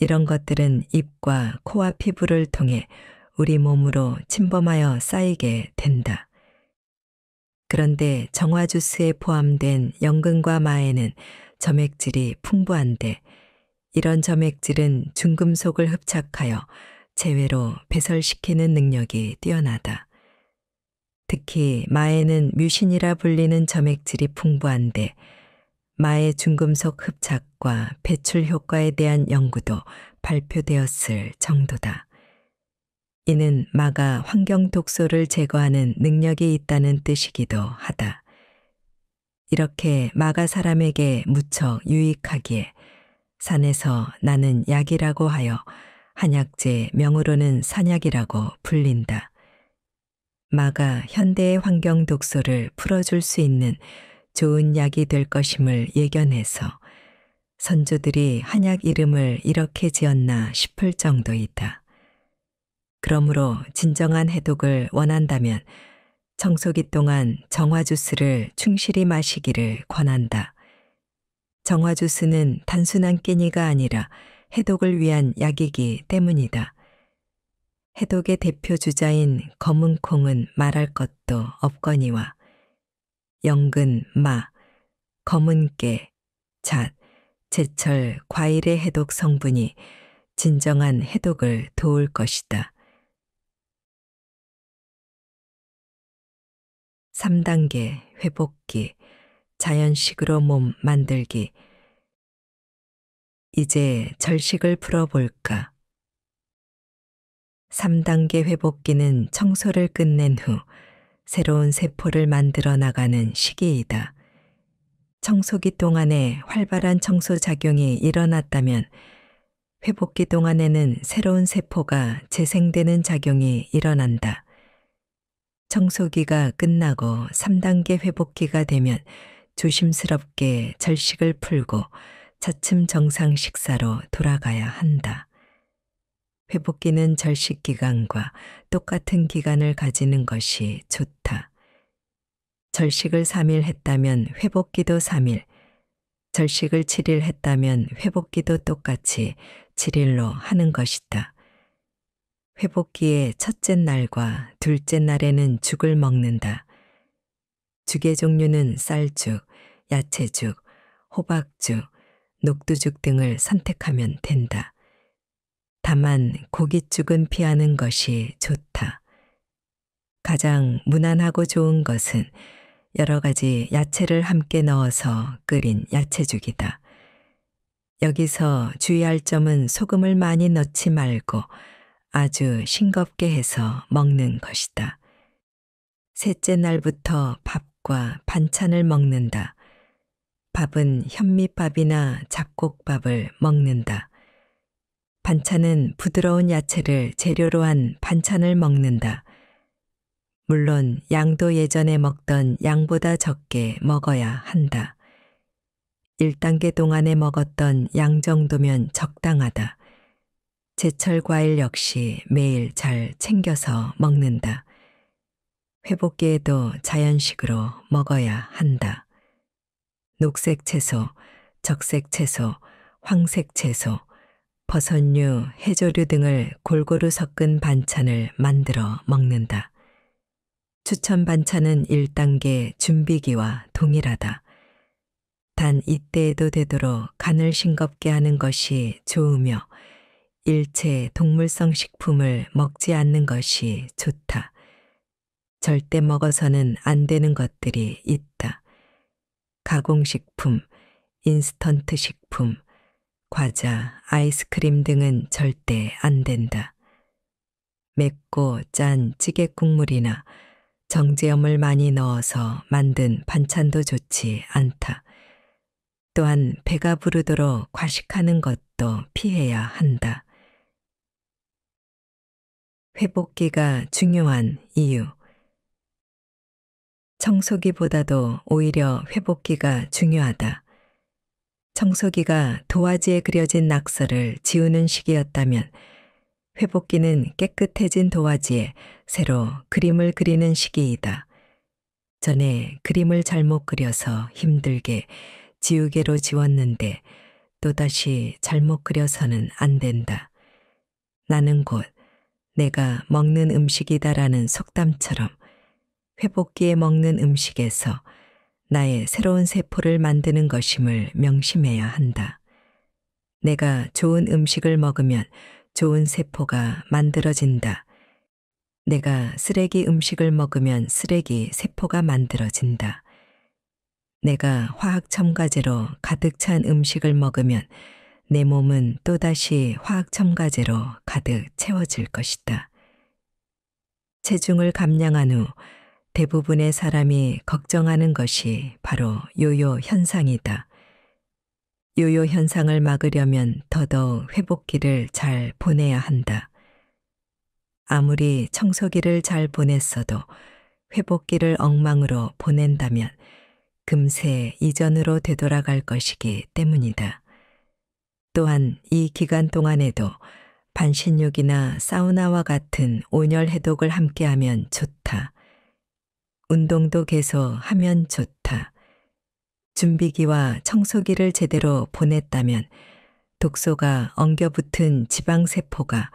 이런 것들은 입과 코와 피부를 통해 우리 몸으로 침범하여 쌓이게 된다. 그런데 정화 주스에 포함된 연근과 마에는 점액질이 풍부한데 이런 점액질은 중금속을 흡착하여 제외로 배설시키는 능력이 뛰어나다. 특히 마에는 뮤신이라 불리는 점액질이 풍부한데 마의 중금속 흡착과 배출 효과에 대한 연구도 발표되었을 정도다. 이는 마가 환경 독소를 제거하는 능력이 있다는 뜻이기도 하다. 이렇게 마가 사람에게 무척 유익하기에 산에서 나는 약이라고 하여 한약재 명으로는 산약이라고 불린다. 마가 현대의 환경 독소를 풀어줄 수 있는 좋은 약이 될 것임을 예견해서 선조들이 한약 이름을 이렇게 지었나 싶을 정도이다. 그러므로 진정한 해독을 원한다면 청소기 동안 정화 주스를 충실히 마시기를 권한다. 정화 주스는 단순한 끼니가 아니라 해독을 위한 약이기 때문이다. 해독의 대표 주자인 검은 콩은 말할 것도 없거니와 연근, 마, 검은 깨, 잣, 제철, 과일의 해독 성분이 진정한 해독을 도울 것이다. 3단계 회복기, 자연식으로 몸 만들기. 이제 절식을 풀어볼까? 3단계 회복기는 청소를 끝낸 후 새로운 세포를 만들어 나가는 시기이다. 청소기 동안에 활발한 청소 작용이 일어났다면 회복기 동안에는 새로운 세포가 재생되는 작용이 일어난다. 청소기가 끝나고 3단계 회복기가 되면 조심스럽게 절식을 풀고 차츰 정상 식사로 돌아가야 한다. 회복기는 절식 기간과 똑같은 기간을 가지는 것이 좋다. 절식을 3일 했다면 회복기도 3일, 절식을 7일 했다면 회복기도 똑같이 7일로 하는 것이다. 회복기의 첫째 날과 둘째 날에는 죽을 먹는다. 죽의 종류는 쌀죽, 야채죽, 호박죽, 녹두죽 등을 선택하면 된다. 다만 고깃죽은 피하는 것이 좋다. 가장 무난하고 좋은 것은 여러 가지 야채를 함께 넣어서 끓인 야채죽이다. 여기서 주의할 점은 소금을 많이 넣지 말고 아주 싱겁게 해서 먹는 것이다. 셋째 날부터 밥과 반찬을 먹는다. 밥은 현미밥이나 잡곡밥을 먹는다. 반찬은 부드러운 야채를 재료로 한 반찬을 먹는다. 물론 양도 예전에 먹던 양보다 적게 먹어야 한다. 1단계 동안에 먹었던 양 정도면 적당하다. 제철 과일 역시 매일 잘 챙겨서 먹는다. 회복기에도 자연식으로 먹어야 한다. 녹색 채소, 적색 채소, 황색 채소, 버섯류, 해조류 등을 골고루 섞은 반찬을 만들어 먹는다. 추천 반찬은 1단계 준비기와 동일하다. 단 이때에도 되도록 간을 싱겁게 하는 것이 좋으며 일체 동물성 식품을 먹지 않는 것이 좋다. 절대 먹어서는 안 되는 것들이 있다. 가공식품, 인스턴트 식품, 과자, 아이스크림 등은 절대 안 된다. 맵고 짠 찌개 국물이나 정제염을 많이 넣어서 만든 반찬도 좋지 않다. 또한 배가 부르도록 과식하는 것도 피해야 한다. 회복기가 중요한 이유. 청소기보다도 오히려 회복기가 중요하다. 청소기가 도화지에 그려진 낙서를 지우는 시기였다면 회복기는 깨끗해진 도화지에 새로 그림을 그리는 시기이다. 전에 그림을 잘못 그려서 힘들게 지우개로 지웠는데 또다시 잘못 그려서는 안 된다. 나는 곧 내가 먹는 음식이다라는 속담처럼 회복기에 먹는 음식에서 나의 새로운 세포를 만드는 것임을 명심해야 한다. 내가 좋은 음식을 먹으면 좋은 세포가 만들어진다. 내가 쓰레기 음식을 먹으면 쓰레기 세포가 만들어진다. 내가 화학 첨가제로 가득 찬 음식을 먹으면 내 몸은 또다시 화학 첨가제로 가득 채워질 것이다. 체중을 감량한 후 대부분의 사람이 걱정하는 것이 바로 요요 현상이다. 요요 현상을 막으려면 더더욱 회복기를 잘 보내야 한다. 아무리 청소기를 잘 보냈어도 회복기를 엉망으로 보낸다면 금세 이전으로 되돌아갈 것이기 때문이다. 또한 이 기간 동안에도 반신욕이나 사우나와 같은 온열 해독을 함께하면 좋다. 운동도 계속 하면 좋다. 준비기와 청소기를 제대로 보냈다면 독소가 엉겨붙은 지방세포가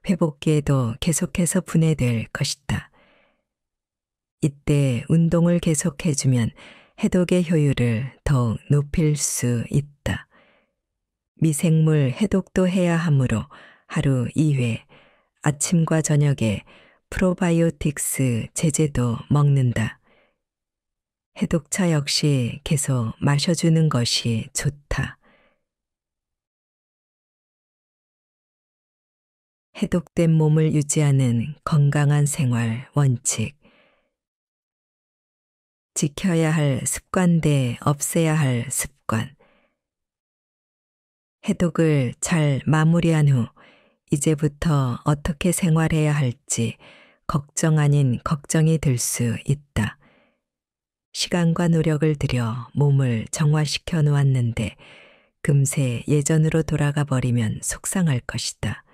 회복기에도 계속해서 분해될 것이다. 이때 운동을 계속해주면 해독의 효율을 더욱 높일 수 있다. 미생물 해독도 해야 하므로 하루 2회 아침과 저녁에 프로바이오틱스 제제도 먹는다. 해독차 역시 계속 마셔주는 것이 좋다. 해독된 몸을 유지하는 건강한 생활 원칙. 지켜야 할 습관 대 없애야 할 습관. 해독을 잘 마무리한 후 이제부터 어떻게 생활해야 할지 걱정 아닌 걱정이 들 수 있다. 시간과 노력을 들여 몸을 정화시켜 놓았는데 금세 예전으로 돌아가 버리면 속상할 것이다.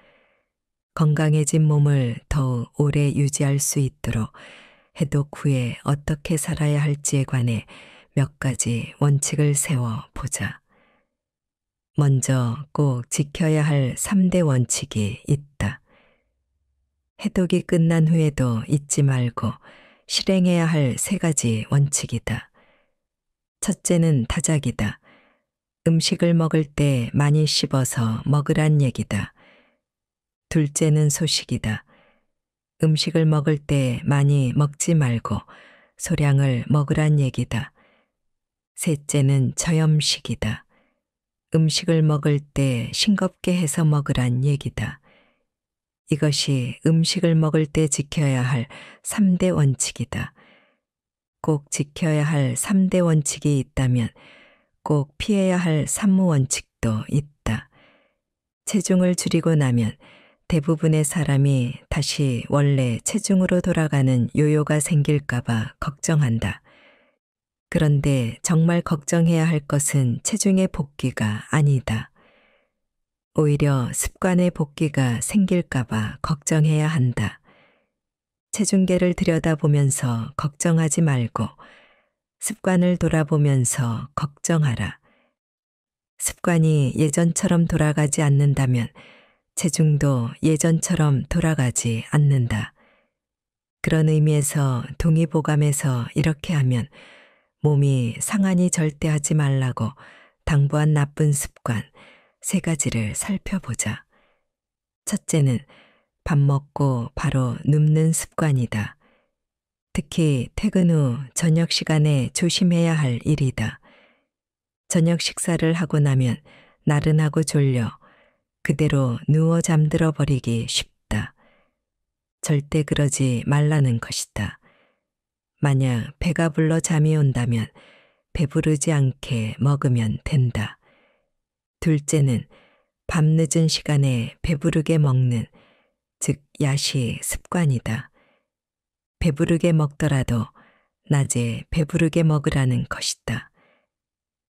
건강해진 몸을 더욱 오래 유지할 수 있도록 해독 후에 어떻게 살아야 할지에 관해 몇 가지 원칙을 세워 보자. 먼저 꼭 지켜야 할 3대 원칙이 있다. 해독이 끝난 후에도 잊지 말고 실행해야 할 3가지 원칙이다. 첫째는 다작이다. 음식을 먹을 때 많이 씹어서 먹으란 얘기다. 둘째는 소식이다. 음식을 먹을 때 많이 먹지 말고 소량을 먹으란 얘기다. 셋째는 저염식이다. 음식을 먹을 때 싱겁게 해서 먹으란 얘기다. 이것이 음식을 먹을 때 지켜야 할 3대 원칙이다. 꼭 지켜야 할 3대 원칙이 있다면 꼭 피해야 할 3무 원칙도 있다. 체중을 줄이고 나면 대부분의 사람이 다시 원래 체중으로 돌아가는 요요가 생길까봐 걱정한다. 그런데 정말 걱정해야 할 것은 체중의 복귀가 아니다. 오히려 습관의 복귀가 생길까봐 걱정해야 한다. 체중계를 들여다보면서 걱정하지 말고 습관을 돌아보면서 걱정하라. 습관이 예전처럼 돌아가지 않는다면 체중도 예전처럼 돌아가지 않는다. 그런 의미에서 동의보감에서 이렇게 하면 몸이 상하니 절대 하지 말라고 당부한 나쁜 습관 3가지를 살펴보자. 첫째는 밥 먹고 바로 눕는 습관이다. 특히 퇴근 후 저녁 시간에 조심해야 할 일이다. 저녁 식사를 하고 나면 나른하고 졸려 그대로 누워 잠들어 버리기 쉽다. 절대 그러지 말라는 것이다. 만약 배가 불러 잠이 온다면 배부르지 않게 먹으면 된다. 둘째는 밤늦은 시간에 배부르게 먹는, 즉 야식 습관이다. 배부르게 먹더라도 낮에 배부르게 먹으라는 것이다.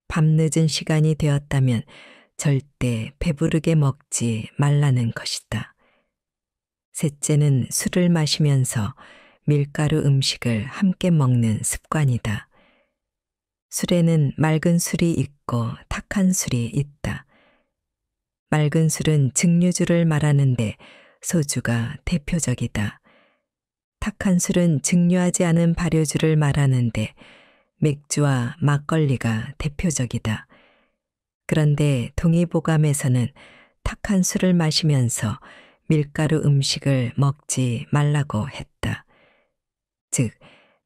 밤늦은 시간이 되었다면 절대 배부르게 먹지 말라는 것이다. 셋째는 술을 마시면서 밀가루 음식을 함께 먹는 습관이다. 술에는 맑은 술이 있고 탁한 술이 있다. 맑은 술은 증류주를 말하는데 소주가 대표적이다. 탁한 술은 증류하지 않은 발효주를 말하는데 맥주와 막걸리가 대표적이다. 그런데 동의보감에서는 탁한 술을 마시면서 밀가루 음식을 먹지 말라고 했다. 즉,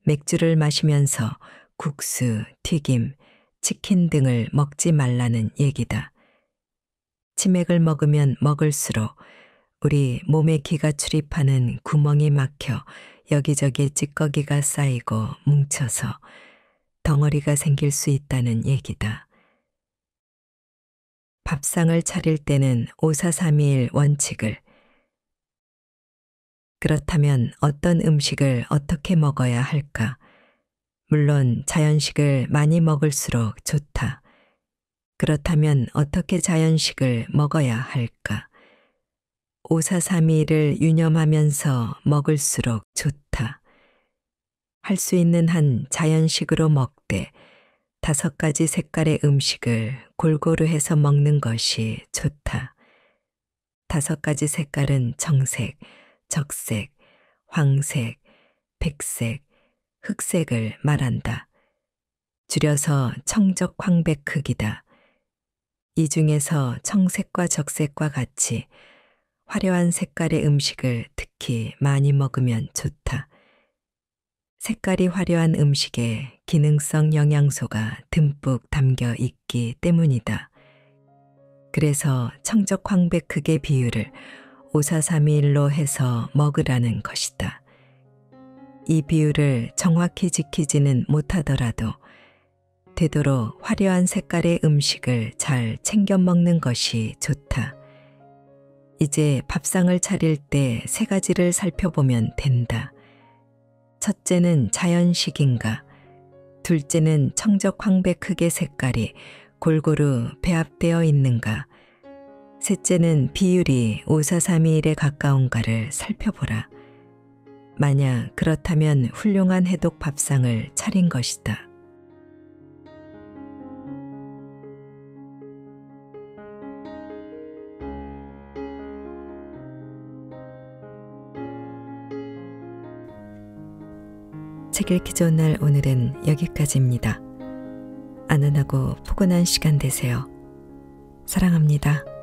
맥주를 마시면서 국수, 튀김, 치킨 등을 먹지 말라는 얘기다. 치맥을 먹으면 먹을수록 우리 몸에 기가 출입하는 구멍이 막혀 여기저기 찌꺼기가 쌓이고 뭉쳐서 덩어리가 생길 수 있다는 얘기다. 밥상을 차릴 때는 5-4-3-2-1 원칙을, 그렇다면 어떤 음식을 어떻게 먹어야 할까? 물론 자연식을 많이 먹을수록 좋다. 그렇다면 어떻게 자연식을 먹어야 할까? 5-4-3-2-1을 유념하면서 먹을수록 좋다. 할 수 있는 한 자연식으로 먹되 5가지 색깔의 음식을 골고루 해서 먹는 것이 좋다. 5가지 색깔은 청색, 적색, 황색, 백색, 흑색을 말한다. 줄여서 청적황백흑이다. 이 중에서 청색과 적색과 같이 화려한 색깔의 음식을 특히 많이 먹으면 좋다. 색깔이 화려한 음식에 기능성 영양소가 듬뿍 담겨 있기 때문이다. 그래서 청적황백흑의 비율을 5-4-3-2-1로 해서 먹으라는 것이다. 이 비율을 정확히 지키지는 못하더라도 되도록 화려한 색깔의 음식을 잘 챙겨 먹는 것이 좋다. 이제 밥상을 차릴 때 3가지를 살펴보면 된다. 첫째는 자연식인가? 둘째는 청적황백흑의 색깔이 골고루 배합되어 있는가? 셋째는 비율이 5-4-3-2-1에 가까운가를 살펴보라. 만약 그렇다면 훌륭한 해독 밥상을 차린 것이다. 책 읽기 좋은 날 오늘은 여기까지입니다. 안전하고 포근한 시간 되세요. 사랑합니다.